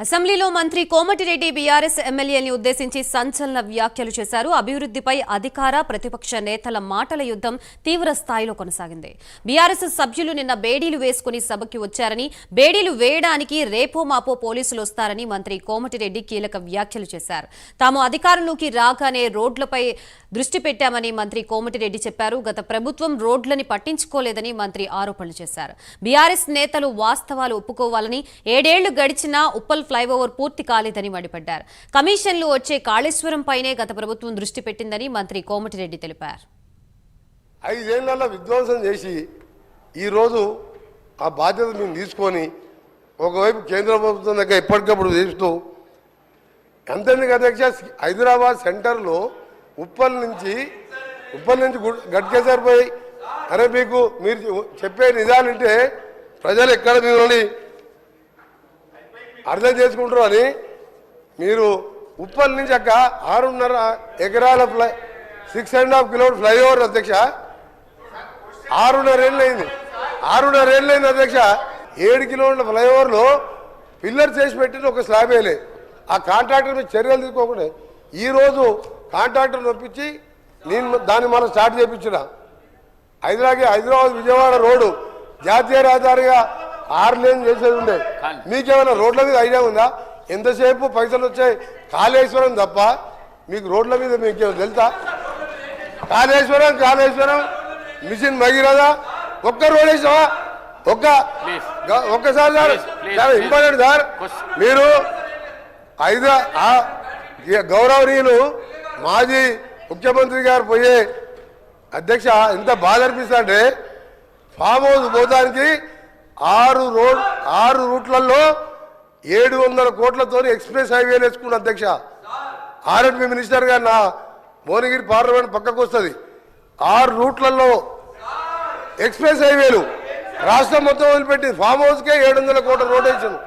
అసెంబ్లీలో మంత్రి కోమటిరెడ్డి బీఆర్ఎస్ ఎమ్మెల్యేని ఉద్దేశించి సంచలన వ్యాఖ్యలు చేశారు. అభివృద్ధిపై అధికార ప్రతిపక్ష నేతల మాటల యుద్ధం తీవ్ర స్థాయిలో కొనసాగింది. బీఆర్ఎస్ సభ్యులు నిన్న బేడీలు వేసుకుని సభకి వచ్చారని, బేడీలు వేయడానికి రేపో మాపో పోలీసులు వస్తారని మంత్రి కోమటిరెడ్డి కీలక వ్యాఖ్యలు చేశారు. తాము అధికారంలోకి రాగానే రోడ్లపై దృష్టి పెట్టామని మంత్రి కోమటిరెడ్డి చెప్పారు. గత ప్రభుత్వం రోడ్లని పట్టించుకోలేదని మంత్రి ఆరోపణలు చేశారు. బీఆర్ఎస్ నేతలు వాస్తవాలు ఒప్పుకోవాలని, 7 ఏళ్లు గడిచినా ఉప్పల్ ఫ్లైఓవర్ పూర్తి కాలేదని మండిపడ్డారు. కమిషన్లు వచ్చే కాళేశ్వరం పైనే గత ప్రభుత్వం దృష్టి పెట్టిందని మంత్రి కోమటిరెడ్డి తెలిపారు. 5 ఏళ్లలో విధ్వంసం చేసి ఈరోజు ఆ బాధ్యత మేము తీసుకొని ఒకవైపు కేంద్ర ప్రభుత్వం దగ్గర ఎప్పటికప్పుడు చేస్తూ అంతేందుకు అధ్యక్ష, హైదరాబాద్ సెంటర్లో ఉప్పల్ నుంచి గట్కేసర్ పోయి అరే మీకు మీరు చెప్పే నిజాలంటే ప్రజలు ఎక్కడ మిమ్మల్ని అర్థం చేసుకుంటారు అని మీరు ఉప్పల్ నుంచి అక్క 6.5 ఎకరాల 6.5 కిలోమీటర్ ఫ్లైఓవర్ అధ్యక్ష 6.5 ఏళ్ళు అయింది. 6.5 ఏళ్ళు అయింది అధ్యక్ష. 7 కిలోమీటర్ల ఫ్లైఓవర్లో పిల్లర్ చేసి పెట్టిన ఒక స్లాబ్ వేయలే. ఆ కాంట్రాక్టర్ మీద చర్యలు తీసుకోకుండా ఈరోజు కాంట్రాక్టర్ నొప్పించి నేను దాన్ని మనం స్టార్ట్ చేయించిన హైదరాబాద్ విజయవాడ రోడ్డు జాతీయ రహదారిగా 6 లేన్ చేసేది ఉండే. మీకేమైనా రోడ్ల మీద ఐడియా ఉందా? ఎంతసేపు పైసలు వచ్చాయి కాళేశ్వరం తప్ప మీకు రోడ్ల మీద మీకు తెలుసా? కాళేశ్వరం మిషన్ భగీరథ ఒక్క రోడ్ వేసావా? ఒక్కసారి సార్, చాలా ఇంపార్టెంట్ సార్. మీరు గౌరవనీయులు మాజీ ముఖ్యమంత్రి గారు పోయే అధ్యక్ష ఎంత బాధ అనిపిస్తా అంటే ఫామ్ హౌస్ పోతానికి 6 రూట్లలో 700 కోట్లతో ఎక్స్ప్రెస్ హైవేలు వేసుకున్న అధ్యక్ష. ఆర్ఎండ్బి మినిస్టర్ గారు నా భువనగిరి పార్లమెంట్ పక్కకు వస్తుంది. 6 రూట్లలో ఎక్స్ప్రెస్ హైవేలు రాష్ట్రం మొత్తం వదిలిపెట్టి ఫామ్ హౌస్కే 700 కోట్ల రోడ్ వేసాను.